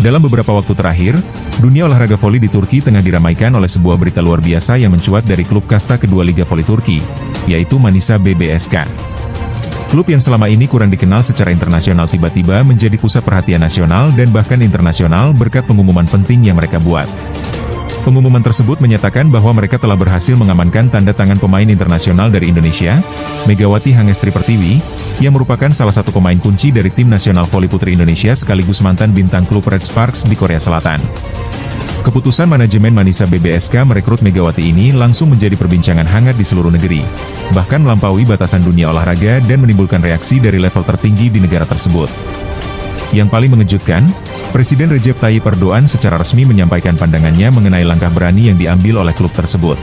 Dalam beberapa waktu terakhir, dunia olahraga voli di Turki tengah diramaikan oleh sebuah berita luar biasa yang mencuat dari klub kasta kedua Liga Voli Turki, yaitu Manisa BBSK. Klub yang selama ini kurang dikenal secara internasional tiba-tiba menjadi pusat perhatian nasional dan bahkan internasional berkat pengumuman penting yang mereka buat. Pengumuman tersebut menyatakan bahwa mereka telah berhasil mengamankan tanda tangan pemain internasional dari Indonesia, Megawati Hangestri Pertiwi, yang merupakan salah satu pemain kunci dari tim nasional voli putri Indonesia sekaligus mantan bintang klub Red Sparks di Korea Selatan. Keputusan manajemen Manisa BBSK merekrut Megawati ini langsung menjadi perbincangan hangat di seluruh negeri, bahkan melampaui batasan dunia olahraga dan menimbulkan reaksi dari level tertinggi di negara tersebut. Yang paling mengejutkan, Presiden Recep Tayyip Erdogan secara resmi menyampaikan pandangannya mengenai langkah berani yang diambil oleh klub tersebut.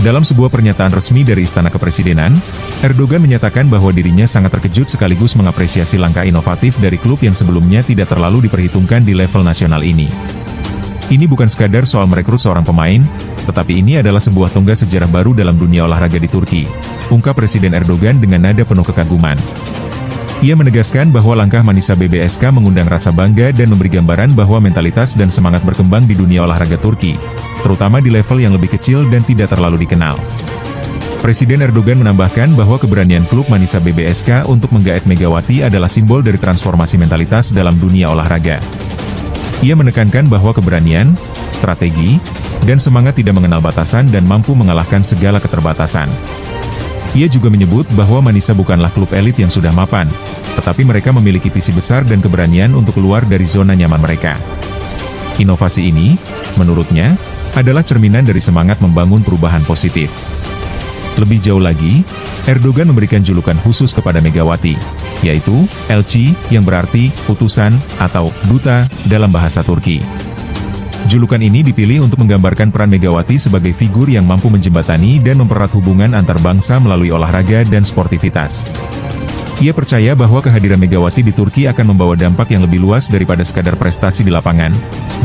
Dalam sebuah pernyataan resmi dari Istana Kepresidenan, Erdogan menyatakan bahwa dirinya sangat terkejut sekaligus mengapresiasi langkah inovatif dari klub yang sebelumnya tidak terlalu diperhitungkan di level nasional ini. Ini bukan sekadar soal merekrut seorang pemain, tetapi ini adalah sebuah tonggak sejarah baru dalam dunia olahraga di Turki, ungkap Presiden Erdogan dengan nada penuh kekaguman. Ia menegaskan bahwa langkah Manisa BBSK mengundang rasa bangga dan memberi gambaran bahwa mentalitas dan semangat berkembang di dunia olahraga Turki, terutama di level yang lebih kecil dan tidak terlalu dikenal. Presiden Erdogan menambahkan bahwa keberanian klub Manisa BBSK untuk menggaet Megawati adalah simbol dari transformasi mentalitas dalam dunia olahraga. Ia menekankan bahwa keberanian, strategi, dan semangat tidak mengenal batasan dan mampu mengalahkan segala keterbatasan. Ia juga menyebut bahwa Manisa bukanlah klub elit yang sudah mapan, tetapi mereka memiliki visi besar dan keberanian untuk keluar dari zona nyaman mereka. Inovasi ini, menurutnya, adalah cerminan dari semangat membangun perubahan positif. Lebih jauh lagi, Erdogan memberikan julukan khusus kepada Megawati, yaitu Elçi, yang berarti utusan atau duta dalam bahasa Turki. Julukan ini dipilih untuk menggambarkan peran Megawati sebagai figur yang mampu menjembatani dan mempererat hubungan antar bangsa melalui olahraga dan sportivitas. Ia percaya bahwa kehadiran Megawati di Turki akan membawa dampak yang lebih luas daripada sekadar prestasi di lapangan.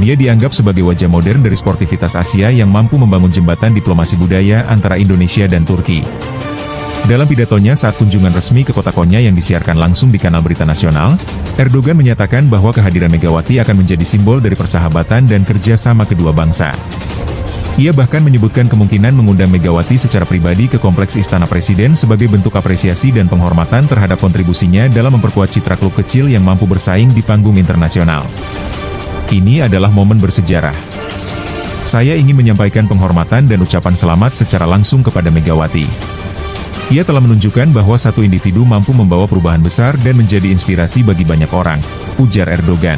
Dia dianggap sebagai wajah modern dari sportivitas Asia yang mampu membangun jembatan diplomasi budaya antara Indonesia dan Turki. Dalam pidatonya saat kunjungan resmi ke kota Konya yang disiarkan langsung di kanal berita nasional, Erdogan menyatakan bahwa kehadiran Megawati akan menjadi simbol dari persahabatan dan kerjasama kedua bangsa. Ia bahkan menyebutkan kemungkinan mengundang Megawati secara pribadi ke Kompleks Istana Presiden sebagai bentuk apresiasi dan penghormatan terhadap kontribusinya dalam memperkuat citra klub kecil yang mampu bersaing di panggung internasional. Ini adalah momen bersejarah. Saya ingin menyampaikan penghormatan dan ucapan selamat secara langsung kepada Megawati. Ia telah menunjukkan bahwa satu individu mampu membawa perubahan besar dan menjadi inspirasi bagi banyak orang, ujar Erdogan.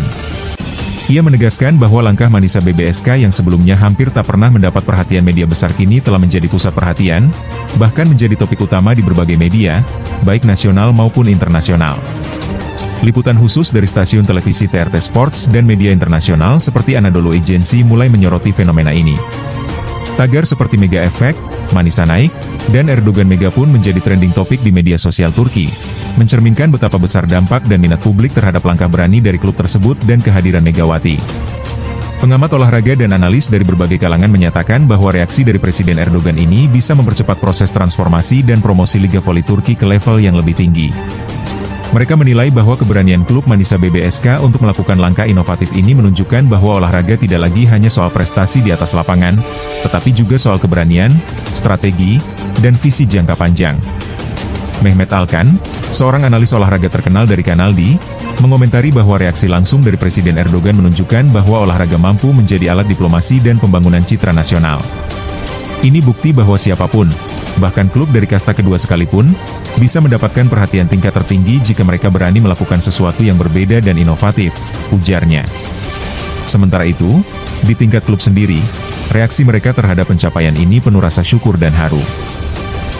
Ia menegaskan bahwa langkah Manisa BBSK yang sebelumnya hampir tak pernah mendapat perhatian media besar kini telah menjadi pusat perhatian, bahkan menjadi topik utama di berbagai media, baik nasional maupun internasional. Liputan khusus dari stasiun televisi TRT Sports dan media internasional seperti Anadolu Agency mulai menyoroti fenomena ini. Tagar seperti Mega Effect, Manisa naik, dan Erdogan Mega pun menjadi trending topik di media sosial Turki, mencerminkan betapa besar dampak dan minat publik terhadap langkah berani dari klub tersebut dan kehadiran Megawati. Pengamat olahraga dan analis dari berbagai kalangan menyatakan bahwa reaksi dari Presiden Erdogan ini bisa mempercepat proses transformasi dan promosi Liga Voli Turki ke level yang lebih tinggi. Mereka menilai bahwa keberanian klub Manisa BBSK untuk melakukan langkah inovatif ini menunjukkan bahwa olahraga tidak lagi hanya soal prestasi di atas lapangan, tetapi juga soal keberanian, strategi, dan visi jangka panjang. Mehmet Alkan, seorang analis olahraga terkenal dari Kanal D, mengomentari bahwa reaksi langsung dari Presiden Erdogan menunjukkan bahwa olahraga mampu menjadi alat diplomasi dan pembangunan citra nasional. Ini bukti bahwa siapapun, bahkan klub dari kasta kedua sekalipun, bisa mendapatkan perhatian tingkat tertinggi jika mereka berani melakukan sesuatu yang berbeda dan inovatif, ujarnya. Sementara itu, di tingkat klub sendiri, reaksi mereka terhadap pencapaian ini penuh rasa syukur dan haru.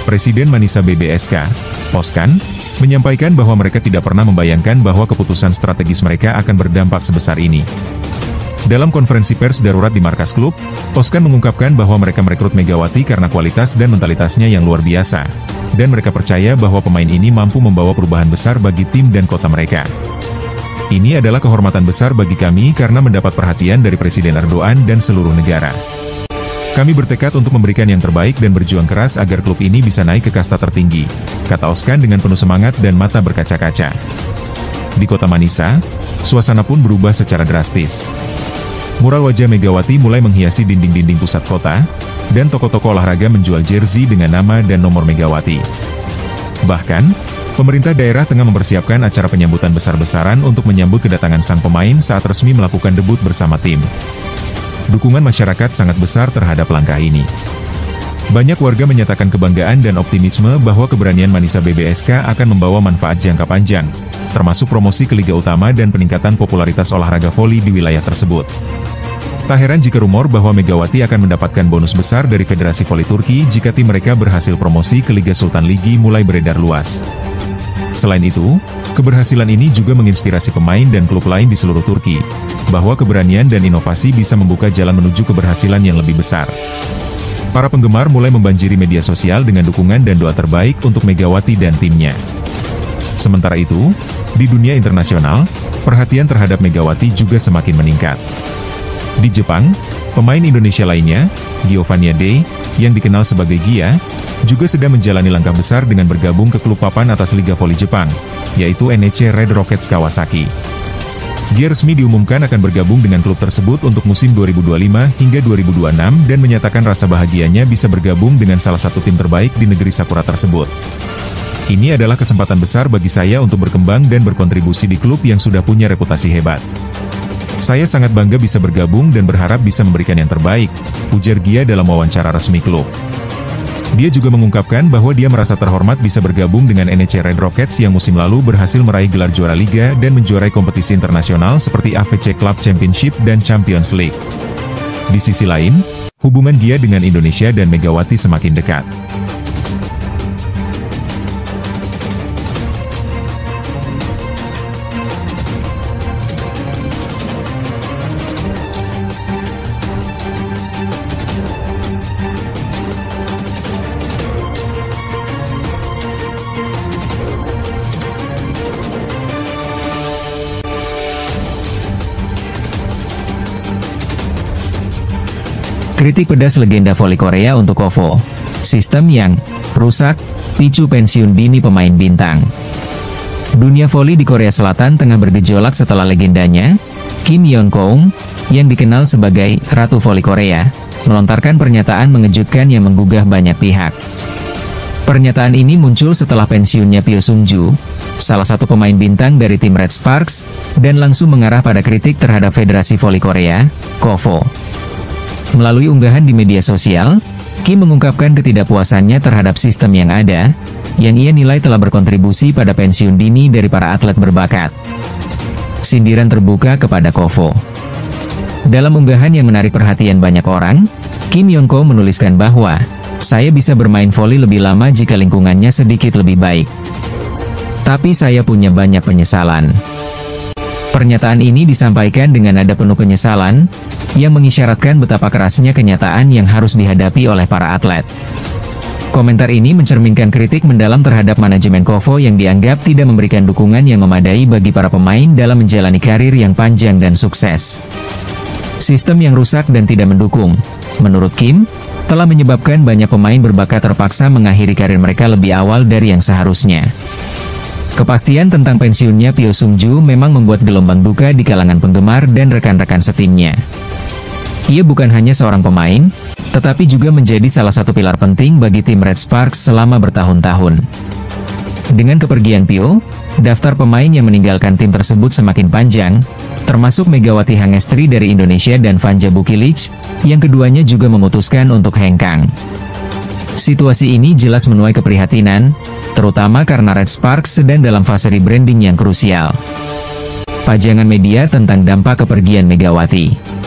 Presiden Manisa BBSK, Özkan, menyampaikan bahwa mereka tidak pernah membayangkan bahwa keputusan strategis mereka akan berdampak sebesar ini. Dalam konferensi pers darurat di markas klub, Özkan mengungkapkan bahwa mereka merekrut Megawati karena kualitas dan mentalitasnya yang luar biasa, dan mereka percaya bahwa pemain ini mampu membawa perubahan besar bagi tim dan kota mereka. Ini adalah kehormatan besar bagi kami karena mendapat perhatian dari Presiden Erdogan dan seluruh negara. Kami bertekad untuk memberikan yang terbaik dan berjuang keras agar klub ini bisa naik ke kasta tertinggi, kata Özkan dengan penuh semangat dan mata berkaca-kaca. Di kota Manisa, suasana pun berubah secara drastis. Mural wajah Megawati mulai menghiasi dinding-dinding pusat kota, dan toko-toko olahraga menjual jersey dengan nama dan nomor Megawati. Bahkan, pemerintah daerah tengah mempersiapkan acara penyambutan besar-besaran untuk menyambut kedatangan sang pemain saat resmi melakukan debut bersama tim. Dukungan masyarakat sangat besar terhadap langkah ini. Banyak warga menyatakan kebanggaan dan optimisme bahwa keberanian Manisa BBSK akan membawa manfaat jangka panjang, termasuk promosi ke Liga Utama dan peningkatan popularitas olahraga voli di wilayah tersebut. Tak heran jika rumor bahwa Megawati akan mendapatkan bonus besar dari Federasi Voli Turki jika tim mereka berhasil promosi ke Liga Sultan Ligi mulai beredar luas. Selain itu, keberhasilan ini juga menginspirasi pemain dan klub lain di seluruh Turki, bahwa keberanian dan inovasi bisa membuka jalan menuju keberhasilan yang lebih besar. Para penggemar mulai membanjiri media sosial dengan dukungan dan doa terbaik untuk Megawati dan timnya. Sementara itu, di dunia internasional, perhatian terhadap Megawati juga semakin meningkat. Di Jepang, pemain Indonesia lainnya, Giovannia Day, yang dikenal sebagai Gia, juga sedang menjalani langkah besar dengan bergabung ke klub papan atas Liga Voli Jepang, yaitu NEC Red Rockets Kawasaki. Gia resmi diumumkan akan bergabung dengan klub tersebut untuk musim 2025 hingga 2026 dan menyatakan rasa bahagianya bisa bergabung dengan salah satu tim terbaik di negeri Sakura tersebut. Ini adalah kesempatan besar bagi saya untuk berkembang dan berkontribusi di klub yang sudah punya reputasi hebat. Saya sangat bangga bisa bergabung dan berharap bisa memberikan yang terbaik, ujar Gia dalam wawancara resmi klub. Dia juga mengungkapkan bahwa dia merasa terhormat bisa bergabung dengan NEC Red Rockets yang musim lalu berhasil meraih gelar juara liga dan menjuarai kompetisi internasional seperti AFC Club Championship dan Champions League. Di sisi lain, hubungan Gia dengan Indonesia dan Megawati semakin dekat. Kritik pedas legenda voli Korea untuk Kovo. Sistem yang rusak, picu pensiun dini pemain bintang. Dunia voli di Korea Selatan tengah bergejolak setelah legendanya, Kim Yeon-keung, yang dikenal sebagai Ratu Voli Korea, melontarkan pernyataan mengejutkan yang menggugah banyak pihak. Pernyataan ini muncul setelah pensiunnya Pyo Sung-ju, salah satu pemain bintang dari tim Red Sparks, dan langsung mengarah pada kritik terhadap Federasi Voli Korea, KOVO. Melalui unggahan di media sosial, Kim mengungkapkan ketidakpuasannya terhadap sistem yang ada, yang ia nilai telah berkontribusi pada pensiun dini dari para atlet berbakat. Sindiran terbuka kepada KOVO. Dalam unggahan yang menarik perhatian banyak orang, Kim Yeon-keung menuliskan bahwa, "Saya bisa bermain voli lebih lama jika lingkungannya sedikit lebih baik. Tapi saya punya banyak penyesalan." Pernyataan ini disampaikan dengan nada penuh penyesalan, yang mengisyaratkan betapa kerasnya kenyataan yang harus dihadapi oleh para atlet. Komentar ini mencerminkan kritik mendalam terhadap manajemen KOVO yang dianggap tidak memberikan dukungan yang memadai bagi para pemain dalam menjalani karir yang panjang dan sukses. Sistem yang rusak dan tidak mendukung, menurut Kim, telah menyebabkan banyak pemain berbakat terpaksa mengakhiri karir mereka lebih awal dari yang seharusnya. Kepastian tentang pensiunnya Pyo Sung-ju memang membuat gelombang duka di kalangan penggemar dan rekan-rekan setimnya. Ia bukan hanya seorang pemain, tetapi juga menjadi salah satu pilar penting bagi tim Red Sparks selama bertahun-tahun. Dengan kepergian Pyo, daftar pemain yang meninggalkan tim tersebut semakin panjang, termasuk Megawati Hangestri dari Indonesia dan Vanja Bukilic, yang keduanya juga memutuskan untuk hengkang. Situasi ini jelas menuai keprihatinan, terutama karena Red Sparks sedang dalam fase rebranding yang krusial. Pajangan media tentang dampak kepergian Megawati.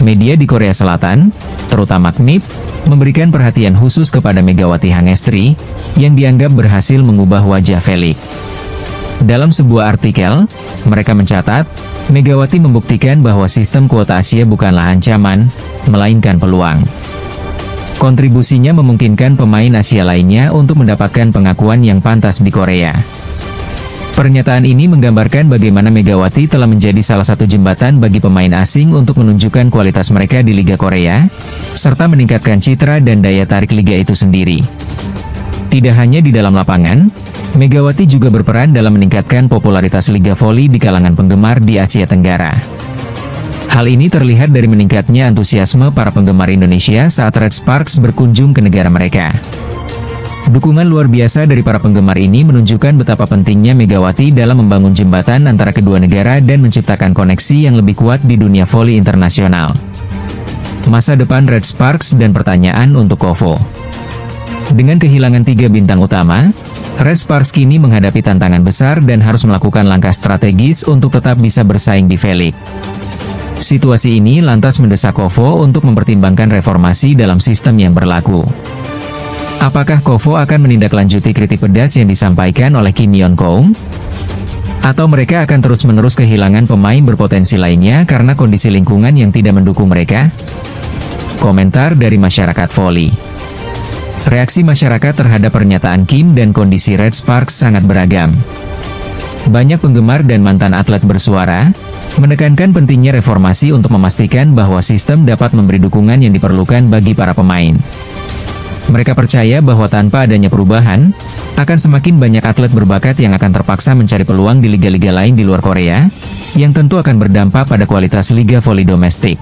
Media di Korea Selatan, terutama KNIP, memberikan perhatian khusus kepada Megawati Hangestri, yang dianggap berhasil mengubah wajah Felix. Dalam sebuah artikel, mereka mencatat, Megawati membuktikan bahwa sistem kuota Asia bukanlah ancaman, melainkan peluang. Kontribusinya memungkinkan pemain Asia lainnya untuk mendapatkan pengakuan yang pantas di Korea. Pernyataan ini menggambarkan bagaimana Megawati telah menjadi salah satu jembatan bagi pemain asing untuk menunjukkan kualitas mereka di Liga Korea, serta meningkatkan citra dan daya tarik liga itu sendiri. Tidak hanya di dalam lapangan, Megawati juga berperan dalam meningkatkan popularitas Liga Voli di kalangan penggemar di Asia Tenggara. Hal ini terlihat dari meningkatnya antusiasme para penggemar Indonesia saat Red Sparks berkunjung ke negara mereka. Dukungan luar biasa dari para penggemar ini menunjukkan betapa pentingnya Megawati dalam membangun jembatan antara kedua negara dan menciptakan koneksi yang lebih kuat di dunia voli internasional. Masa depan Red Sparks dan pertanyaan untuk Kovo. Dengan kehilangan 3 bintang utama, Red Sparks kini menghadapi tantangan besar dan harus melakukan langkah strategis untuk tetap bisa bersaing di V-League. Situasi ini lantas mendesak Kovo untuk mempertimbangkan reformasi dalam sistem yang berlaku. Apakah Kovo akan menindaklanjuti kritik pedas yang disampaikan oleh Kim Yeon-keung? Atau mereka akan terus-menerus kehilangan pemain berpotensi lainnya karena kondisi lingkungan yang tidak mendukung mereka? Komentar dari masyarakat voli. Reaksi masyarakat terhadap pernyataan Kim dan kondisi Red Sparks sangat beragam. Banyak penggemar dan mantan atlet bersuara, menekankan pentingnya reformasi untuk memastikan bahwa sistem dapat memberi dukungan yang diperlukan bagi para pemain. Mereka percaya bahwa tanpa adanya perubahan, akan semakin banyak atlet berbakat yang akan terpaksa mencari peluang di liga-liga lain di luar Korea, yang tentu akan berdampak pada kualitas liga voli domestik.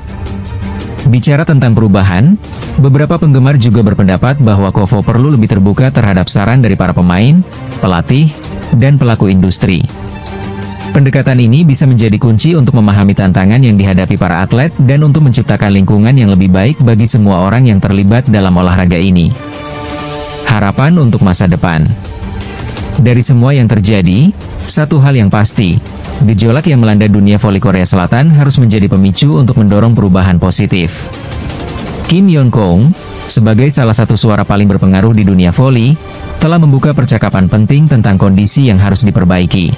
Bicara tentang perubahan, beberapa penggemar juga berpendapat bahwa Kovo perlu lebih terbuka terhadap saran dari para pemain, pelatih, dan pelaku industri. Pendekatan ini bisa menjadi kunci untuk memahami tantangan yang dihadapi para atlet dan untuk menciptakan lingkungan yang lebih baik bagi semua orang yang terlibat dalam olahraga ini. Harapan untuk masa depan. Dari semua yang terjadi, satu hal yang pasti, gejolak yang melanda dunia voli Korea Selatan harus menjadi pemicu untuk mendorong perubahan positif. Kim Yeon-keung, sebagai salah satu suara paling berpengaruh di dunia voli, telah membuka percakapan penting tentang kondisi yang harus diperbaiki.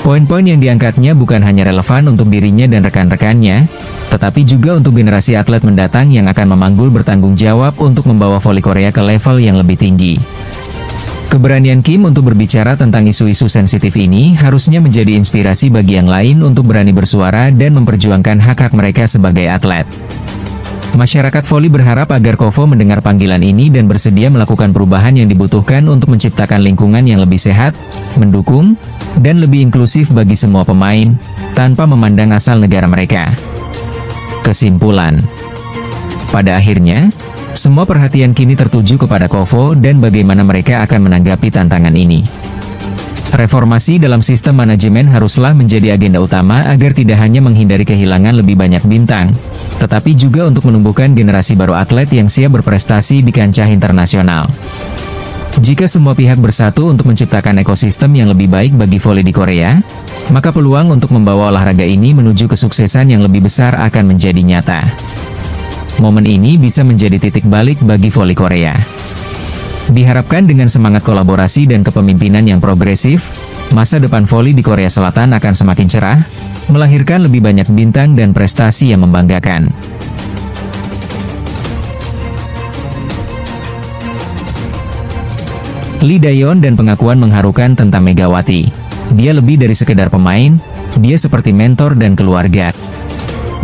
Poin-poin yang diangkatnya bukan hanya relevan untuk dirinya dan rekan-rekannya, tetapi juga untuk generasi atlet mendatang yang akan memanggul bertanggung jawab untuk membawa voli Korea ke level yang lebih tinggi. Keberanian Kim untuk berbicara tentang isu-isu sensitif ini harusnya menjadi inspirasi bagi yang lain untuk berani bersuara dan memperjuangkan hak-hak mereka sebagai atlet. Masyarakat voli berharap agar Kovo mendengar panggilan ini dan bersedia melakukan perubahan yang dibutuhkan untuk menciptakan lingkungan yang lebih sehat, mendukung, dan lebih inklusif bagi semua pemain, tanpa memandang asal negara mereka. Kesimpulan. Pada akhirnya, semua perhatian kini tertuju kepada Kovo dan bagaimana mereka akan menanggapi tantangan ini. Reformasi dalam sistem manajemen haruslah menjadi agenda utama agar tidak hanya menghindari kehilangan lebih banyak bintang, tetapi juga untuk menumbuhkan generasi baru atlet yang siap berprestasi di kancah internasional. Jika semua pihak bersatu untuk menciptakan ekosistem yang lebih baik bagi voli di Korea, maka peluang untuk membawa olahraga ini menuju kesuksesan yang lebih besar akan menjadi nyata. Momen ini bisa menjadi titik balik bagi voli Korea. Diharapkan dengan semangat kolaborasi dan kepemimpinan yang progresif, masa depan voli di Korea Selatan akan semakin cerah, melahirkan lebih banyak bintang dan prestasi yang membanggakan. Lee Daeyeon dan pengakuan mengharukan tentang Megawati. Dia lebih dari sekedar pemain, dia seperti mentor dan keluarga.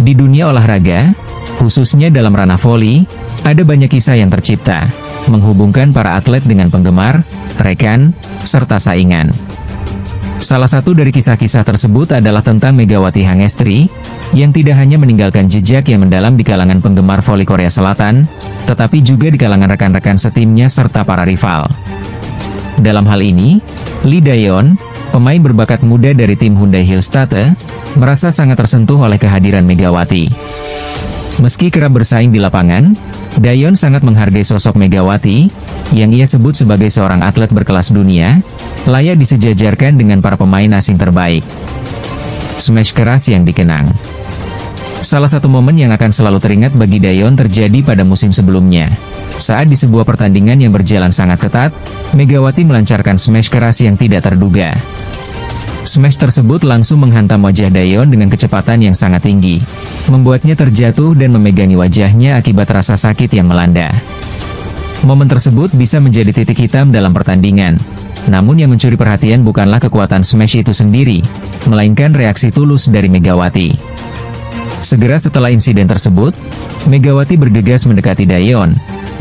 Di dunia olahraga, khususnya dalam ranah voli, ada banyak kisah yang tercipta, menghubungkan para atlet dengan penggemar, rekan, serta saingan. Salah satu dari kisah-kisah tersebut adalah tentang Megawati Hangestri, yang tidak hanya meninggalkan jejak yang mendalam di kalangan penggemar voli Korea Selatan, tetapi juga di kalangan rekan-rekan setimnya serta para rival. Dalam hal ini, Lee Daeyeon, pemain berbakat muda dari tim Hyundai Hillstate, merasa sangat tersentuh oleh kehadiran Megawati. Meski kerap bersaing di lapangan, Daeyeon sangat menghargai sosok Megawati, yang ia sebut sebagai seorang atlet berkelas dunia, layak disejajarkan dengan para pemain asing terbaik. Smash keras yang dikenang. Salah satu momen yang akan selalu teringat bagi Daeyeon terjadi pada musim sebelumnya. Saat di sebuah pertandingan yang berjalan sangat ketat, Megawati melancarkan smash keras yang tidak terduga. Smash tersebut langsung menghantam wajah Daeyeon dengan kecepatan yang sangat tinggi, membuatnya terjatuh dan memegangi wajahnya akibat rasa sakit yang melanda. Momen tersebut bisa menjadi titik hitam dalam pertandingan. Namun yang mencuri perhatian bukanlah kekuatan smash itu sendiri, melainkan reaksi tulus dari Megawati. Segera setelah insiden tersebut, Megawati bergegas mendekati Daeyeon,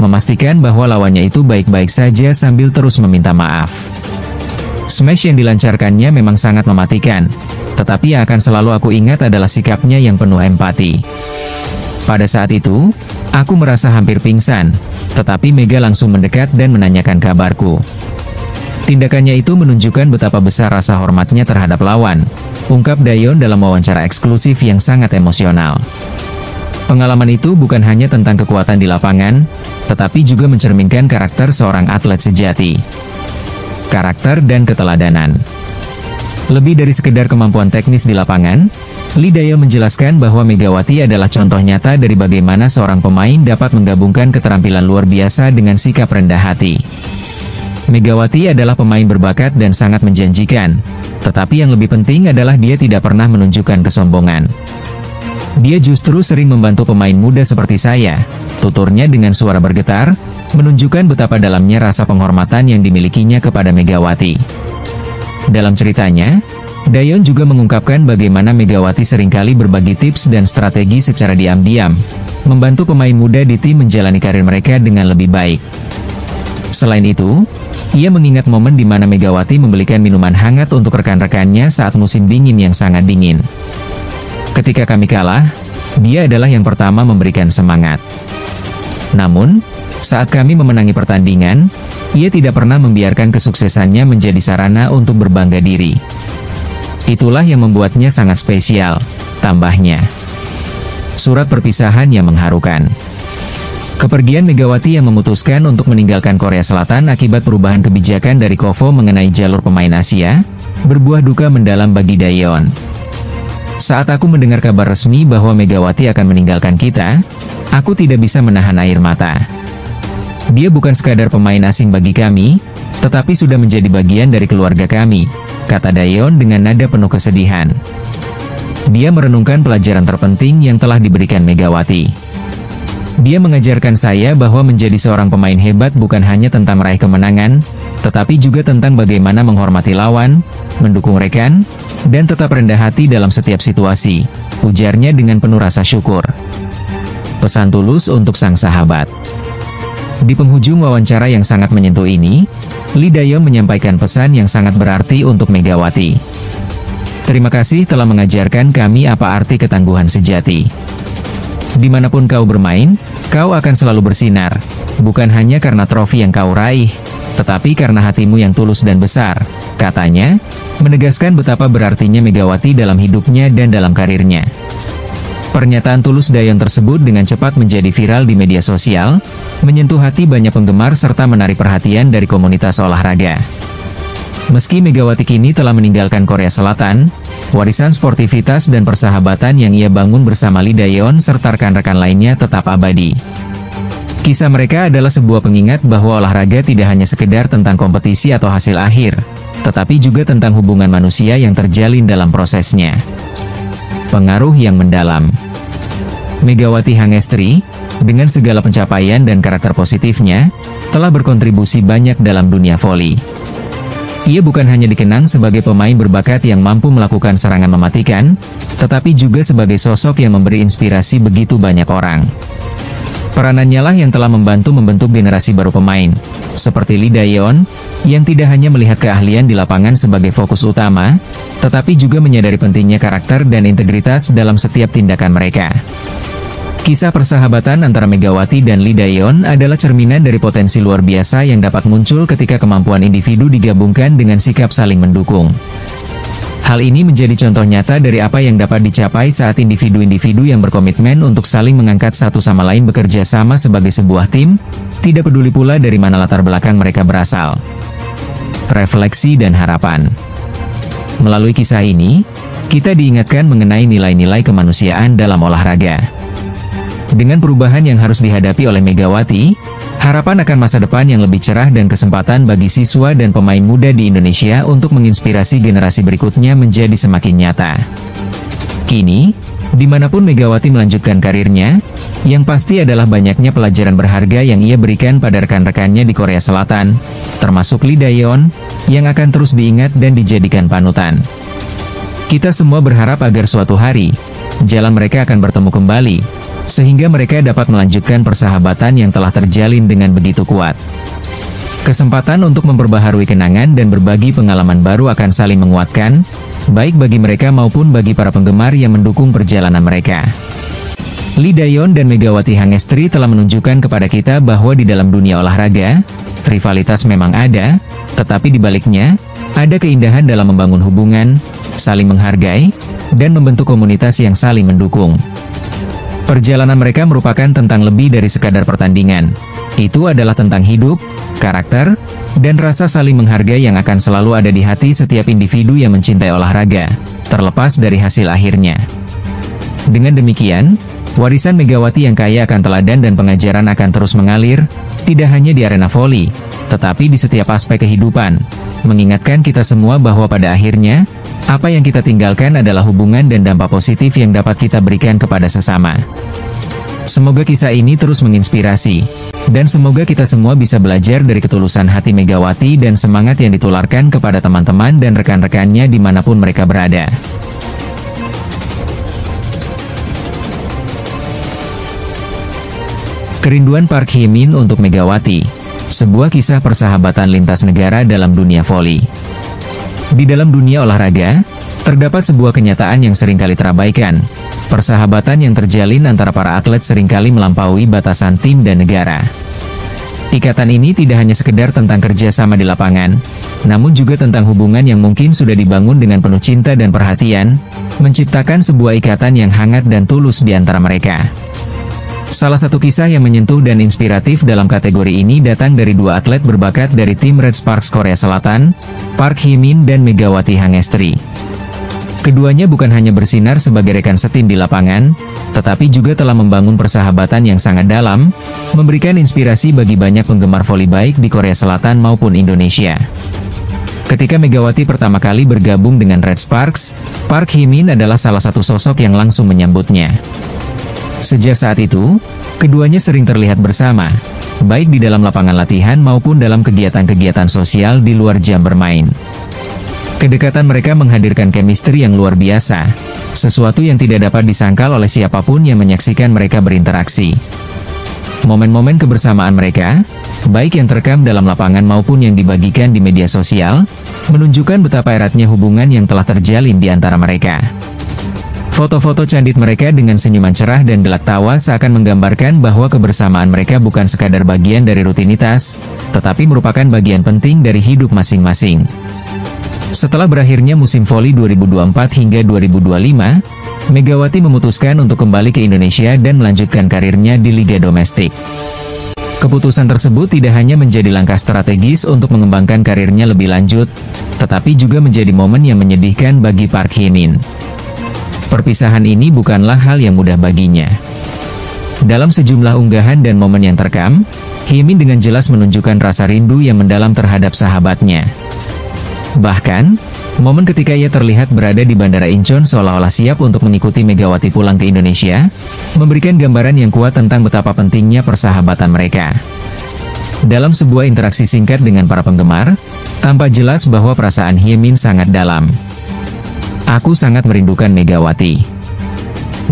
memastikan bahwa lawannya itu baik-baik saja sambil terus meminta maaf. Smash yang dilancarkannya memang sangat mematikan, tetapi yang akan selalu aku ingat adalah sikapnya yang penuh empati. Pada saat itu, aku merasa hampir pingsan, tetapi Mega langsung mendekat dan menanyakan kabarku. Tindakannya itu menunjukkan betapa besar rasa hormatnya terhadap lawan, ungkap Daeyeon dalam wawancara eksklusif yang sangat emosional. Pengalaman itu bukan hanya tentang kekuatan di lapangan, tetapi juga mencerminkan karakter seorang atlet sejati. Karakter dan keteladanan. Lebih dari sekedar kemampuan teknis di lapangan, Lee Daeyeon menjelaskan bahwa Megawati adalah contoh nyata dari bagaimana seorang pemain dapat menggabungkan keterampilan luar biasa dengan sikap rendah hati. Megawati adalah pemain berbakat dan sangat menjanjikan, tetapi yang lebih penting adalah dia tidak pernah menunjukkan kesombongan. Dia justru sering membantu pemain muda seperti saya, tuturnya dengan suara bergetar, menunjukkan betapa dalamnya rasa penghormatan yang dimilikinya kepada Megawati. Dalam ceritanya, Daeyeon juga mengungkapkan bagaimana Megawati seringkali berbagi tips dan strategi secara diam-diam, membantu pemain muda di tim menjalani karir mereka dengan lebih baik. Selain itu, ia mengingat momen di mana Megawati membelikan minuman hangat untuk rekan-rekannya saat musim dingin yang sangat dingin. Ketika kami kalah, dia adalah yang pertama memberikan semangat. Namun, saat kami memenangi pertandingan, ia tidak pernah membiarkan kesuksesannya menjadi sarana untuk berbangga diri. Itulah yang membuatnya sangat spesial, tambahnya. Surat perpisahan yang mengharukan. Kepergian Megawati yang memutuskan untuk meninggalkan Korea Selatan akibat perubahan kebijakan dari KOFO mengenai jalur pemain Asia, berbuah duka mendalam bagi Daeyeon. Saat aku mendengar kabar resmi bahwa Megawati akan meninggalkan kita, aku tidak bisa menahan air mata. Dia bukan sekadar pemain asing bagi kami, tetapi sudah menjadi bagian dari keluarga kami, kata Daeyeon dengan nada penuh kesedihan. Dia merenungkan pelajaran terpenting yang telah diberikan Megawati. Dia mengajarkan saya bahwa menjadi seorang pemain hebat bukan hanya tentang meraih kemenangan, tetapi juga tentang bagaimana menghormati lawan, mendukung rekan, dan tetap rendah hati dalam setiap situasi, ujarnya dengan penuh rasa syukur. Pesan tulus untuk sang sahabat. Di penghujung wawancara yang sangat menyentuh ini, Lee Daeyeon menyampaikan pesan yang sangat berarti untuk Megawati. Terima kasih telah mengajarkan kami apa arti ketangguhan sejati. Dimanapun kau bermain, kau akan selalu bersinar, bukan hanya karena trofi yang kau raih, tetapi karena hatimu yang tulus dan besar, katanya, menegaskan betapa berartinya Megawati dalam hidupnya dan dalam karirnya. Pernyataan tulus Daeyeon tersebut dengan cepat menjadi viral di media sosial, menyentuh hati banyak penggemar serta menarik perhatian dari komunitas olahraga. Meski Megawati kini telah meninggalkan Korea Selatan, warisan sportivitas dan persahabatan yang ia bangun bersama Lee Daeyeon serta rekan-rekan lainnya tetap abadi. Kisah mereka adalah sebuah pengingat bahwa olahraga tidak hanya sekedar tentang kompetisi atau hasil akhir, tetapi juga tentang hubungan manusia yang terjalin dalam prosesnya. Pengaruh yang mendalam. Megawati Hangestri, dengan segala pencapaian dan karakter positifnya, telah berkontribusi banyak dalam dunia voli. Ia bukan hanya dikenang sebagai pemain berbakat yang mampu melakukan serangan mematikan, tetapi juga sebagai sosok yang memberi inspirasi begitu banyak orang. Peranannya lah yang telah membantu membentuk generasi baru pemain, seperti Lee Daeyeon, yang tidak hanya melihat keahlian di lapangan sebagai fokus utama, tetapi juga menyadari pentingnya karakter dan integritas dalam setiap tindakan mereka. Kisah persahabatan antara Megawati dan Lee Daeyeon adalah cerminan dari potensi luar biasa yang dapat muncul ketika kemampuan individu digabungkan dengan sikap saling mendukung. Hal ini menjadi contoh nyata dari apa yang dapat dicapai saat individu-individu yang berkomitmen untuk saling mengangkat satu sama lain bekerja sama sebagai sebuah tim, tidak peduli pula dari mana latar belakang mereka berasal. Refleksi dan harapan. Melalui kisah ini, kita diingatkan mengenai nilai-nilai kemanusiaan dalam olahraga. Dengan perubahan yang harus dihadapi oleh Megawati, harapan akan masa depan yang lebih cerah dan kesempatan bagi siswa dan pemain muda di Indonesia untuk menginspirasi generasi berikutnya menjadi semakin nyata. Kini, dimanapun Megawati melanjutkan karirnya, yang pasti adalah banyaknya pelajaran berharga yang ia berikan pada rekan-rekannya di Korea Selatan, termasuk Lee Daeyeon, yang akan terus diingat dan dijadikan panutan. Kita semua berharap agar suatu hari, jalan mereka akan bertemu kembali, sehingga mereka dapat melanjutkan persahabatan yang telah terjalin dengan begitu kuat. Kesempatan untuk memperbaharui kenangan dan berbagi pengalaman baru akan saling menguatkan, baik bagi mereka maupun bagi para penggemar yang mendukung perjalanan mereka. Lee Daeyeon dan Megawati Hangestri telah menunjukkan kepada kita bahwa di dalam dunia olahraga, rivalitas memang ada, tetapi di baliknya, ada keindahan dalam membangun hubungan, saling menghargai, dan membentuk komunitas yang saling mendukung. Perjalanan mereka merupakan tentang lebih dari sekadar pertandingan. Itu adalah tentang hidup, karakter, dan rasa saling menghargai yang akan selalu ada di hati setiap individu yang mencintai olahraga, terlepas dari hasil akhirnya. Dengan demikian, warisan Megawati yang kaya akan teladan dan pengajaran akan terus mengalir, tidak hanya di arena voli, tetapi di setiap aspek kehidupan, mengingatkan kita semua bahwa pada akhirnya, apa yang kita tinggalkan adalah hubungan dan dampak positif yang dapat kita berikan kepada sesama. Semoga kisah ini terus menginspirasi, dan semoga kita semua bisa belajar dari ketulusan hati Megawati dan semangat yang ditularkan kepada teman-teman dan rekan-rekannya dimanapun mereka berada. Kerinduan Park Hye-min untuk Megawati, sebuah kisah persahabatan lintas negara dalam dunia voli. Di dalam dunia olahraga, terdapat sebuah kenyataan yang seringkali terabaikan. Persahabatan yang terjalin antara para atlet seringkali melampaui batasan tim dan negara. Ikatan ini tidak hanya sekedar tentang kerja sama di lapangan, namun juga tentang hubungan yang mungkin sudah dibangun dengan penuh cinta dan perhatian, menciptakan sebuah ikatan yang hangat dan tulus di antara mereka. Salah satu kisah yang menyentuh dan inspiratif dalam kategori ini datang dari dua atlet berbakat dari tim Red Sparks Korea Selatan, Park Hye-min dan Megawati Hangestri. Keduanya bukan hanya bersinar sebagai rekan setim di lapangan, tetapi juga telah membangun persahabatan yang sangat dalam, memberikan inspirasi bagi banyak penggemar voli baik di Korea Selatan maupun Indonesia. Ketika Megawati pertama kali bergabung dengan Red Sparks, Park Hye-min adalah salah satu sosok yang langsung menyambutnya. Sejak saat itu, keduanya sering terlihat bersama, baik di dalam lapangan latihan maupun dalam kegiatan-kegiatan sosial di luar jam bermain. Kedekatan mereka menghadirkan chemistry yang luar biasa, sesuatu yang tidak dapat disangkal oleh siapapun yang menyaksikan mereka berinteraksi. Momen-momen kebersamaan mereka, baik yang terekam dalam lapangan maupun yang dibagikan di media sosial, menunjukkan betapa eratnya hubungan yang telah terjalin di antara mereka. Foto-foto candid mereka dengan senyuman cerah dan gelak tawa seakan menggambarkan bahwa kebersamaan mereka bukan sekadar bagian dari rutinitas, tetapi merupakan bagian penting dari hidup masing-masing. Setelah berakhirnya musim voli 2024 hingga 2025, Megawati memutuskan untuk kembali ke Indonesia dan melanjutkan karirnya di liga domestik. Keputusan tersebut tidak hanya menjadi langkah strategis untuk mengembangkan karirnya lebih lanjut, tetapi juga menjadi momen yang menyedihkan bagi Park Hye-min. Perpisahan ini bukanlah hal yang mudah baginya. Dalam sejumlah unggahan dan momen yang terekam, Hye-min dengan jelas menunjukkan rasa rindu yang mendalam terhadap sahabatnya. Bahkan, momen ketika ia terlihat berada di Bandara Incheon seolah-olah siap untuk mengikuti Megawati pulang ke Indonesia, memberikan gambaran yang kuat tentang betapa pentingnya persahabatan mereka. Dalam sebuah interaksi singkat dengan para penggemar, tampak jelas bahwa perasaan Hye-min sangat dalam. Aku sangat merindukan Megawati.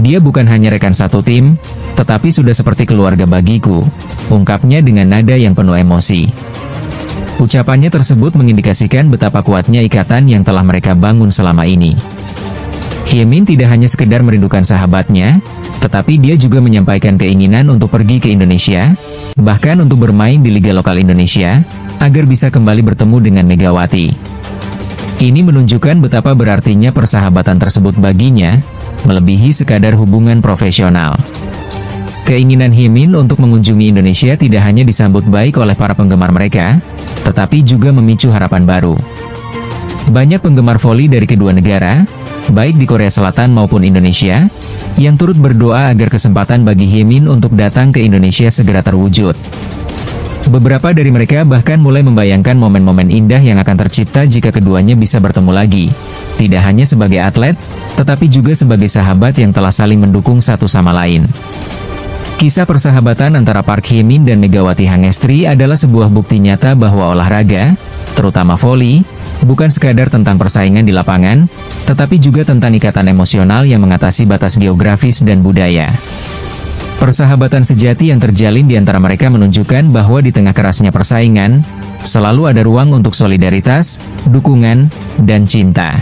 Dia bukan hanya rekan satu tim, tetapi sudah seperti keluarga bagiku, ungkapnya dengan nada yang penuh emosi. Ucapannya tersebut mengindikasikan betapa kuatnya ikatan yang telah mereka bangun selama ini. Hye-min tidak hanya sekedar merindukan sahabatnya, tetapi dia juga menyampaikan keinginan untuk pergi ke Indonesia, bahkan untuk bermain di liga lokal Indonesia, agar bisa kembali bertemu dengan Megawati. Ini menunjukkan betapa berartinya persahabatan tersebut baginya, melebihi sekadar hubungan profesional. Keinginan Hye-min untuk mengunjungi Indonesia tidak hanya disambut baik oleh para penggemar mereka, tetapi juga memicu harapan baru. Banyak penggemar voli dari kedua negara, baik di Korea Selatan maupun Indonesia, yang turut berdoa agar kesempatan bagi Hye-min untuk datang ke Indonesia segera terwujud. Beberapa dari mereka bahkan mulai membayangkan momen-momen indah yang akan tercipta jika keduanya bisa bertemu lagi. Tidak hanya sebagai atlet, tetapi juga sebagai sahabat yang telah saling mendukung satu sama lain. Kisah persahabatan antara Park Hye-min dan Megawati Hangestri adalah sebuah bukti nyata bahwa olahraga, terutama voli, bukan sekadar tentang persaingan di lapangan, tetapi juga tentang ikatan emosional yang mengatasi batas geografis dan budaya. Persahabatan sejati yang terjalin di antara mereka menunjukkan bahwa di tengah kerasnya persaingan, selalu ada ruang untuk solidaritas, dukungan, dan cinta.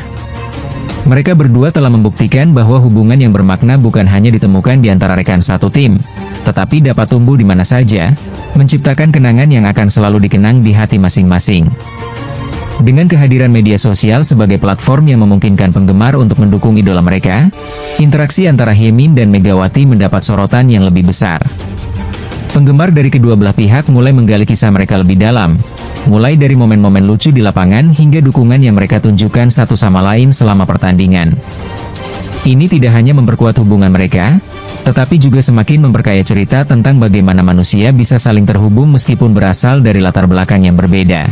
Mereka berdua telah membuktikan bahwa hubungan yang bermakna bukan hanya ditemukan di antara rekan satu tim, tetapi dapat tumbuh di mana saja, menciptakan kenangan yang akan selalu dikenang di hati masing-masing. Dengan kehadiran media sosial sebagai platform yang memungkinkan penggemar untuk mendukung idola mereka, interaksi antara Hyemin dan Megawati mendapat sorotan yang lebih besar. Penggemar dari kedua belah pihak mulai menggali kisah mereka lebih dalam, mulai dari momen-momen lucu di lapangan hingga dukungan yang mereka tunjukkan satu sama lain selama pertandingan. Ini tidak hanya memperkuat hubungan mereka, tetapi juga semakin memperkaya cerita tentang bagaimana manusia bisa saling terhubung meskipun berasal dari latar belakang yang berbeda.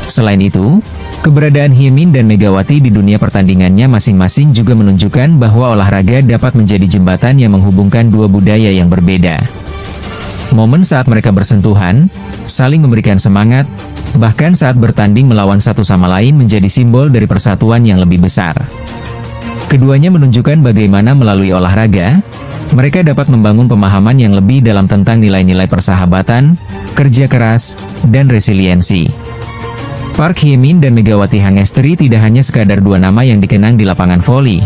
Selain itu, keberadaan Hyemin dan Megawati di dunia pertandingannya masing-masing juga menunjukkan bahwa olahraga dapat menjadi jembatan yang menghubungkan dua budaya yang berbeda. Momen saat mereka bersentuhan, saling memberikan semangat, bahkan saat bertanding melawan satu sama lain menjadi simbol dari persatuan yang lebih besar. Keduanya menunjukkan bagaimana melalui olahraga, mereka dapat membangun pemahaman yang lebih dalam tentang nilai-nilai persahabatan, kerja keras, dan resiliensi. Park Hye-min dan Megawati Hangestri tidak hanya sekadar dua nama yang dikenang di lapangan voli,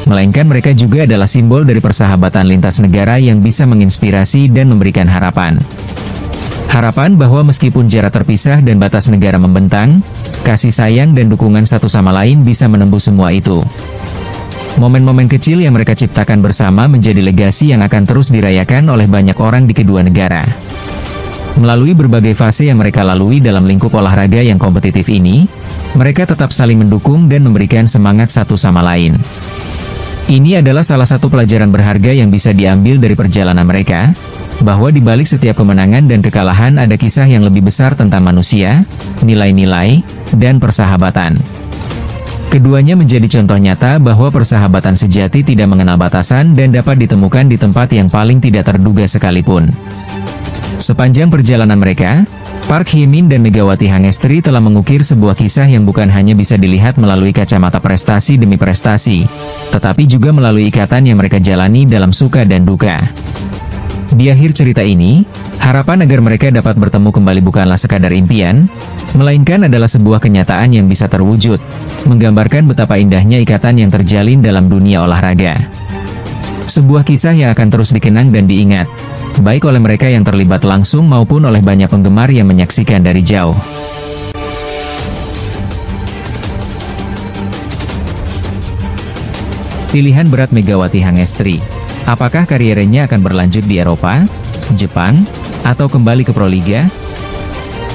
melainkan mereka juga adalah simbol dari persahabatan lintas negara yang bisa menginspirasi dan memberikan harapan. Harapan bahwa meskipun jarak terpisah dan batas negara membentang, kasih sayang dan dukungan satu sama lain bisa menembus semua itu. Momen-momen kecil yang mereka ciptakan bersama menjadi legasi yang akan terus dirayakan oleh banyak orang di kedua negara. Melalui berbagai fase yang mereka lalui dalam lingkup olahraga yang kompetitif ini, mereka tetap saling mendukung dan memberikan semangat satu sama lain. Ini adalah salah satu pelajaran berharga yang bisa diambil dari perjalanan mereka, bahwa di balik setiap kemenangan dan kekalahan ada kisah yang lebih besar tentang manusia, nilai-nilai, dan persahabatan. Keduanya menjadi contoh nyata bahwa persahabatan sejati tidak mengenal batasan dan dapat ditemukan di tempat yang paling tidak terduga sekalipun. Sepanjang perjalanan mereka, Park Hye-min dan Megawati Hangestri telah mengukir sebuah kisah yang bukan hanya bisa dilihat melalui kacamata prestasi demi prestasi, tetapi juga melalui ikatan yang mereka jalani dalam suka dan duka. Di akhir cerita ini, harapan agar mereka dapat bertemu kembali bukanlah sekadar impian, melainkan adalah sebuah kenyataan yang bisa terwujud, menggambarkan betapa indahnya ikatan yang terjalin dalam dunia olahraga. Sebuah kisah yang akan terus dikenang dan diingat, baik oleh mereka yang terlibat langsung maupun oleh banyak penggemar yang menyaksikan dari jauh. Pilihan berat Megawati Hangestri. Apakah karirnya akan berlanjut di Eropa, Jepang, atau kembali ke Proliga?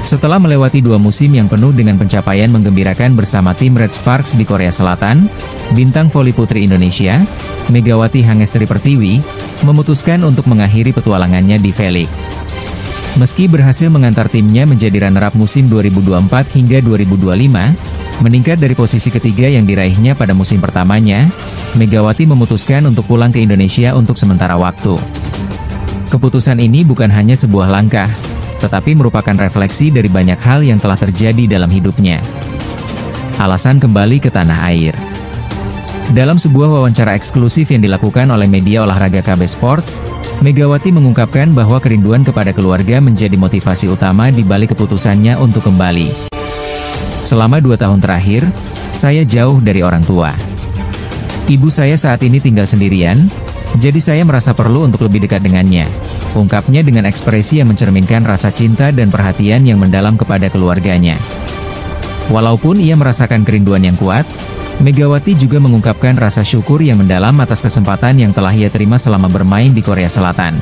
Setelah melewati 2 musim yang penuh dengan pencapaian menggembirakan bersama tim Red Sparks di Korea Selatan, bintang voli putri Indonesia, Megawati Hangestri Pertiwi, memutuskan untuk mengakhiri petualangannya di V-League. Meski berhasil mengantar timnya menjadi runner-up musim 2024 hingga 2025, meningkat dari posisi ketiga yang diraihnya pada musim pertamanya, Megawati memutuskan untuk pulang ke Indonesia untuk sementara waktu. Keputusan ini bukan hanya sebuah langkah, tetapi merupakan refleksi dari banyak hal yang telah terjadi dalam hidupnya. Alasan kembali ke tanah air. Dalam sebuah wawancara eksklusif yang dilakukan oleh media olahraga KB Sports, Megawati mengungkapkan bahwa kerinduan kepada keluarga menjadi motivasi utama di balik keputusannya untuk kembali. Selama 2 tahun terakhir, saya jauh dari orang tua. Ibu saya saat ini tinggal sendirian, jadi saya merasa perlu untuk lebih dekat dengannya, ungkapnya dengan ekspresi yang mencerminkan rasa cinta dan perhatian yang mendalam kepada keluarganya. Walaupun ia merasakan kerinduan yang kuat, Megawati juga mengungkapkan rasa syukur yang mendalam atas kesempatan yang telah ia terima selama bermain di Korea Selatan.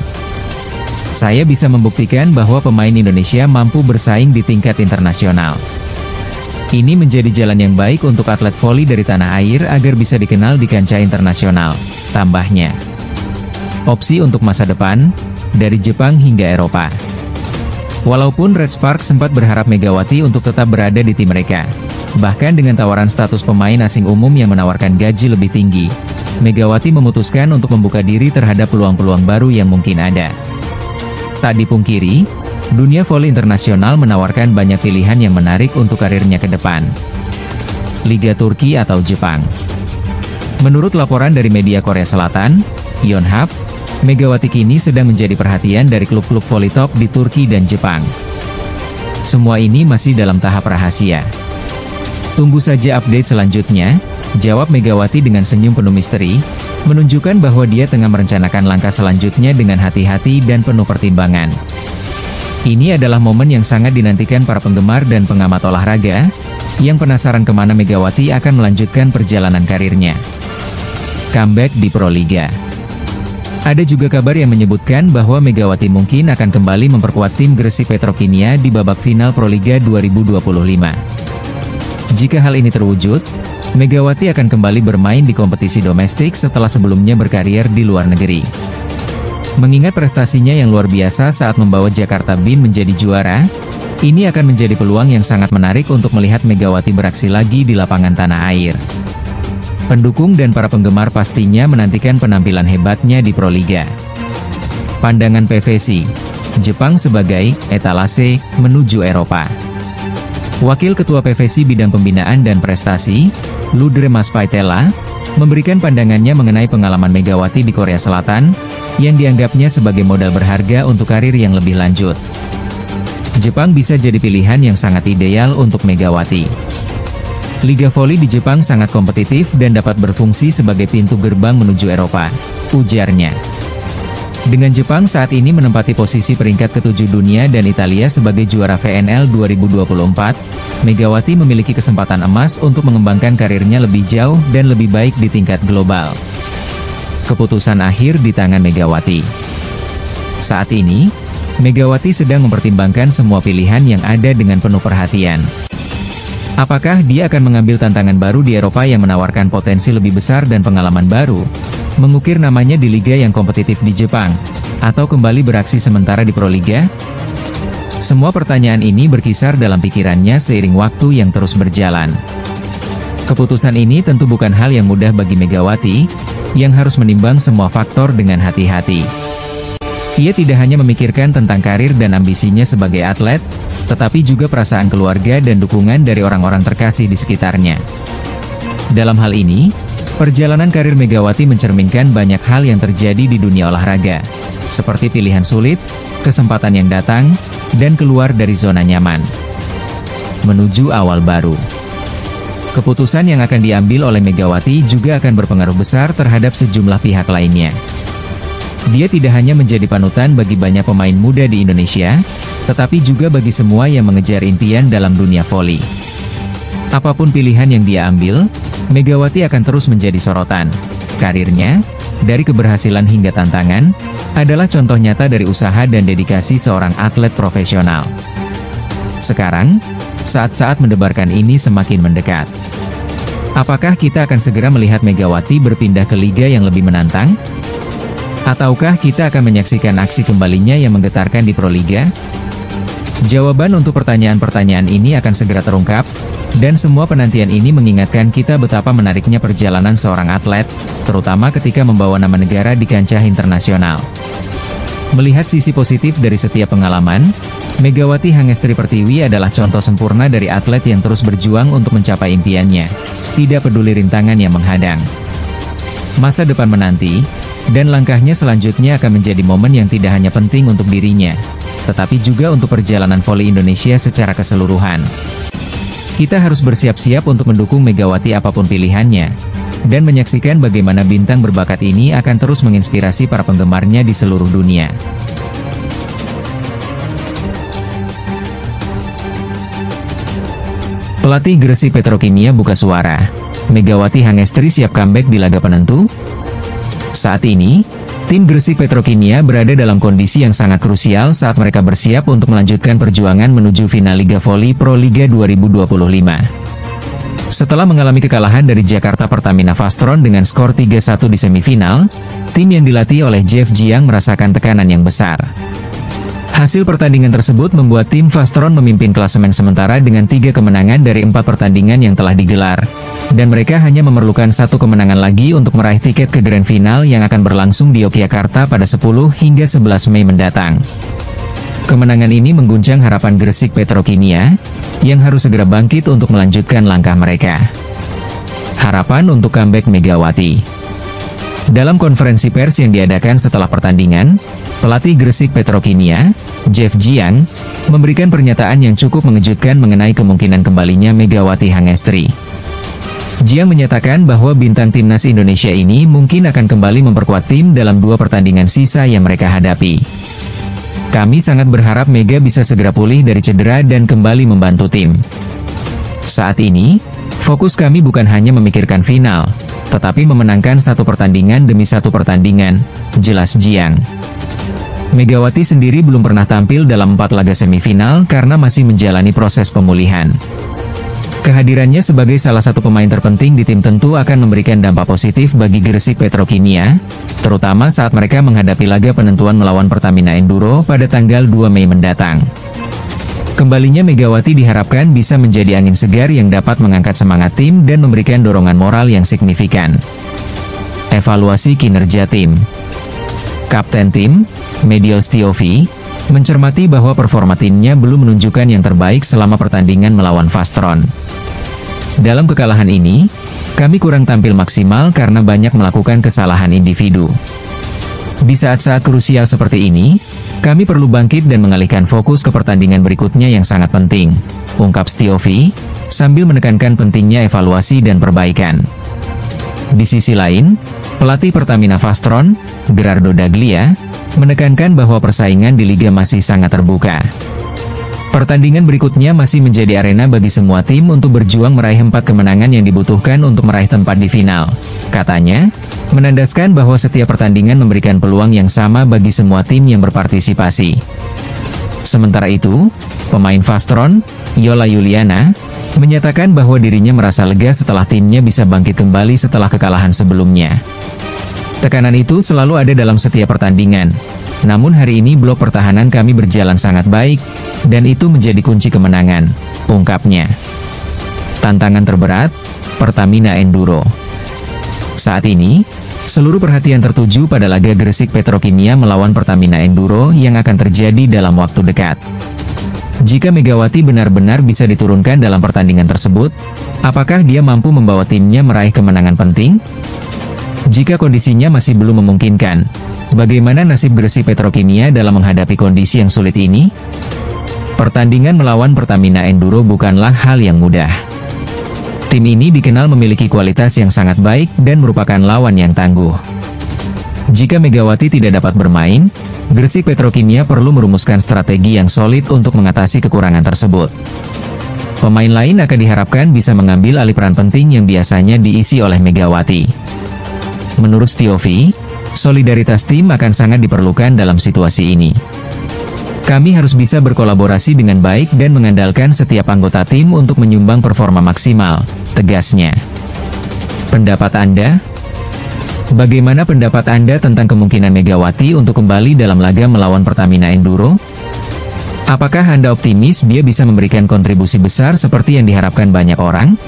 Saya bisa membuktikan bahwa pemain Indonesia mampu bersaing di tingkat internasional. Ini menjadi jalan yang baik untuk atlet voli dari tanah air agar bisa dikenal di kancah internasional, tambahnya. Opsi untuk masa depan, dari Jepang hingga Eropa. Walaupun Red Sparks sempat berharap Megawati untuk tetap berada di tim mereka, bahkan dengan tawaran status pemain asing umum yang menawarkan gaji lebih tinggi, Megawati memutuskan untuk membuka diri terhadap peluang-peluang baru yang mungkin ada. Tak dipungkiri, dunia voli internasional menawarkan banyak pilihan yang menarik untuk karirnya ke depan. Liga Turki atau Jepang. Menurut laporan dari media Korea Selatan, Yonhap, Megawati kini sedang menjadi perhatian dari klub-klub voli top di Turki dan Jepang. Semua ini masih dalam tahap rahasia. Tunggu saja update selanjutnya, jawab Megawati dengan senyum penuh misteri, menunjukkan bahwa dia tengah merencanakan langkah selanjutnya dengan hati-hati dan penuh pertimbangan. Ini adalah momen yang sangat dinantikan para penggemar dan pengamat olahraga, yang penasaran kemana Megawati akan melanjutkan perjalanan karirnya. Comeback di Proliga. Ada juga kabar yang menyebutkan bahwa Megawati mungkin akan kembali memperkuat tim Gresik Petrokimia di babak final Proliga 2025. Jika hal ini terwujud, Megawati akan kembali bermain di kompetisi domestik setelah sebelumnya berkarier di luar negeri. Mengingat prestasinya yang luar biasa saat membawa Jakarta BIN menjadi juara, ini akan menjadi peluang yang sangat menarik untuk melihat Megawati beraksi lagi di lapangan tanah air. Pendukung dan para penggemar pastinya menantikan penampilan hebatnya di Proliga. Pandangan PVC, Jepang sebagai etalase menuju Eropa. Wakil Ketua PVC Bidang Pembinaan dan Prestasi, Ludre Maspaitela, memberikan pandangannya mengenai pengalaman Megawati di Korea Selatan, yang dianggapnya sebagai modal berharga untuk karir yang lebih lanjut. Jepang bisa jadi pilihan yang sangat ideal untuk Megawati. Liga voli di Jepang sangat kompetitif dan dapat berfungsi sebagai pintu gerbang menuju Eropa, ujarnya. Dengan Jepang saat ini menempati posisi peringkat ke-7 dunia dan Italia sebagai juara VNL 2024, Megawati memiliki kesempatan emas untuk mengembangkan karirnya lebih jauh dan lebih baik di tingkat global. Keputusan akhir di tangan Megawati. Saat ini, Megawati sedang mempertimbangkan semua pilihan yang ada dengan penuh perhatian. Apakah dia akan mengambil tantangan baru di Eropa yang menawarkan potensi lebih besar dan pengalaman baru, mengukir namanya di liga yang kompetitif di Jepang, atau kembali beraksi sementara di Proliga? Semua pertanyaan ini berkisar dalam pikirannya seiring waktu yang terus berjalan. Keputusan ini tentu bukan hal yang mudah bagi Megawati, yang harus menimbang semua faktor dengan hati-hati. Ia tidak hanya memikirkan tentang karir dan ambisinya sebagai atlet, tetapi juga perasaan keluarga dan dukungan dari orang-orang terkasih di sekitarnya. Dalam hal ini, perjalanan karir Megawati mencerminkan banyak hal yang terjadi di dunia olahraga, seperti pilihan sulit, kesempatan yang datang, dan keluar dari zona nyaman. Menuju awal baru. Keputusan yang akan diambil oleh Megawati juga akan berpengaruh besar terhadap sejumlah pihak lainnya. Dia tidak hanya menjadi panutan bagi banyak pemain muda di Indonesia, tetapi juga bagi semua yang mengejar impian dalam dunia voli. Apapun pilihan yang dia ambil, Megawati akan terus menjadi sorotan. Karirnya, dari keberhasilan hingga tantangan, adalah contoh nyata dari usaha dan dedikasi seorang atlet profesional. Sekarang, saat-saat mendebarkan ini semakin mendekat. Apakah kita akan segera melihat Megawati berpindah ke liga yang lebih menantang? Ataukah kita akan menyaksikan aksi kembalinya yang menggetarkan di Proliga? Jawaban untuk pertanyaan-pertanyaan ini akan segera terungkap, dan semua penantian ini mengingatkan kita betapa menariknya perjalanan seorang atlet, terutama ketika membawa nama negara di kancah internasional. Melihat sisi positif dari setiap pengalaman, Megawati Hangestri Pertiwi adalah contoh sempurna dari atlet yang terus berjuang untuk mencapai impiannya, tidak peduli rintangan yang menghadang. Masa depan menanti, dan langkahnya selanjutnya akan menjadi momen yang tidak hanya penting untuk dirinya, tetapi juga untuk perjalanan voli Indonesia secara keseluruhan. Kita harus bersiap-siap untuk mendukung Megawati apapun pilihannya, dan menyaksikan bagaimana bintang berbakat ini akan terus menginspirasi para penggemarnya di seluruh dunia. Pelatih Gresik Petrokimia buka suara. Megawati Hangestri siap comeback di laga penentu? Saat ini, tim Gresik Petrokimia berada dalam kondisi yang sangat krusial saat mereka bersiap untuk melanjutkan perjuangan menuju final Liga Voli Proliga 2025. Setelah mengalami kekalahan dari Jakarta Pertamina Vastron dengan skor 3-1 di semifinal, tim yang dilatih oleh Jeff Jiang merasakan tekanan yang besar. Hasil pertandingan tersebut membuat tim Vastron memimpin klasemen sementara dengan 3 kemenangan dari 4 pertandingan yang telah digelar, dan mereka hanya memerlukan 1 kemenangan lagi untuk meraih tiket ke Grand Final yang akan berlangsung di Yogyakarta pada 10 hingga 11 Mei mendatang. Kemenangan ini mengguncang harapan Gresik Petrokimia, yang harus segera bangkit untuk melanjutkan langkah mereka. Harapan untuk comeback Megawati. Dalam konferensi pers yang diadakan setelah pertandingan, pelatih Gresik Petrokimia, Jeff Jiang, memberikan pernyataan yang cukup mengejutkan mengenai kemungkinan kembalinya Megawati Hangestri. Jiang menyatakan bahwa bintang timnas Indonesia ini mungkin akan kembali memperkuat tim dalam 2 pertandingan sisa yang mereka hadapi. Kami sangat berharap Mega bisa segera pulih dari cedera dan kembali membantu tim. Saat ini, fokus kami bukan hanya memikirkan final, tetapi memenangkan 1 pertandingan demi 1 pertandingan, jelas Jiang. Megawati sendiri belum pernah tampil dalam 4 laga semifinal karena masih menjalani proses pemulihan. Kehadirannya sebagai salah satu pemain terpenting di tim tentu akan memberikan dampak positif bagi Gresik Petrokimia, terutama saat mereka menghadapi laga penentuan melawan Pertamina Enduro pada tanggal 2 Mei mendatang. Kembalinya Megawati diharapkan bisa menjadi angin segar yang dapat mengangkat semangat tim dan memberikan dorongan moral yang signifikan. Evaluasi kinerja tim. Kapten tim, Medios Tiofi, mencermati bahwa performa timnya belum menunjukkan yang terbaik selama pertandingan melawan Vastron. Dalam kekalahan ini, kami kurang tampil maksimal karena banyak melakukan kesalahan individu. Di saat-saat krusial seperti ini, kami perlu bangkit dan mengalihkan fokus ke pertandingan berikutnya yang sangat penting, ungkap Tiofi, sambil menekankan pentingnya evaluasi dan perbaikan. Di sisi lain, pelatih Pertamina Vastron, Gerardo Daglia, menekankan bahwa persaingan di liga masih sangat terbuka. Pertandingan berikutnya masih menjadi arena bagi semua tim untuk berjuang meraih 4 kemenangan yang dibutuhkan untuk meraih tempat di final, katanya, menandaskan bahwa setiap pertandingan memberikan peluang yang sama bagi semua tim yang berpartisipasi. Sementara itu, pemain Vastron, Yola Yuliana, menyatakan bahwa dirinya merasa lega setelah timnya bisa bangkit kembali setelah kekalahan sebelumnya. Tekanan itu selalu ada dalam setiap pertandingan. Namun hari ini blok pertahanan kami berjalan sangat baik, dan itu menjadi kunci kemenangan, ungkapnya. Tantangan terberat, Pertamina Enduro. Saat ini, seluruh perhatian tertuju pada laga Gresik Petrokimia melawan Pertamina Enduro yang akan terjadi dalam waktu dekat. Jika Megawati benar-benar bisa diturunkan dalam pertandingan tersebut, apakah dia mampu membawa timnya meraih kemenangan penting? Jika kondisinya masih belum memungkinkan, bagaimana nasib Gresik Petrokimia dalam menghadapi kondisi yang sulit ini? Pertandingan melawan Pertamina Enduro bukanlah hal yang mudah. Tim ini dikenal memiliki kualitas yang sangat baik dan merupakan lawan yang tangguh. Jika Megawati tidak dapat bermain, Gresik Petrokimia perlu merumuskan strategi yang solid untuk mengatasi kekurangan tersebut. Pemain lain akan diharapkan bisa mengambil alih peran penting yang biasanya diisi oleh Megawati. Menurut Tiofi, solidaritas tim akan sangat diperlukan dalam situasi ini. Kami harus bisa berkolaborasi dengan baik dan mengandalkan setiap anggota tim untuk menyumbang performa maksimal, tegasnya. Pendapat Anda? Bagaimana pendapat Anda tentang kemungkinan Megawati untuk kembali dalam laga melawan Pertamina Enduro? Apakah Anda optimis dia bisa memberikan kontribusi besar seperti yang diharapkan banyak orang?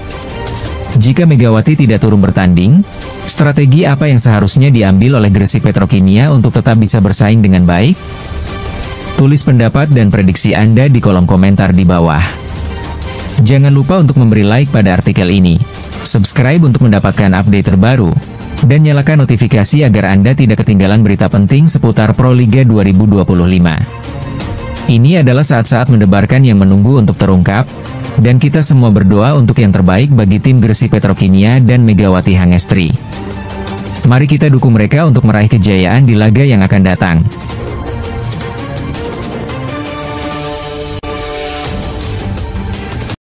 Jika Megawati tidak turun bertanding, strategi apa yang seharusnya diambil oleh Gresik Petrokimia untuk tetap bisa bersaing dengan baik? Tulis pendapat dan prediksi Anda di kolom komentar di bawah. Jangan lupa untuk memberi like pada artikel ini, subscribe untuk mendapatkan update terbaru, dan nyalakan notifikasi agar Anda tidak ketinggalan berita penting seputar Pro Liga 2025. Ini adalah saat-saat mendebarkan yang menunggu untuk terungkap, dan kita semua berdoa untuk yang terbaik bagi tim Gresik Petrokimia dan Megawati Hangestri. Mari kita dukung mereka untuk meraih kejayaan di laga yang akan datang.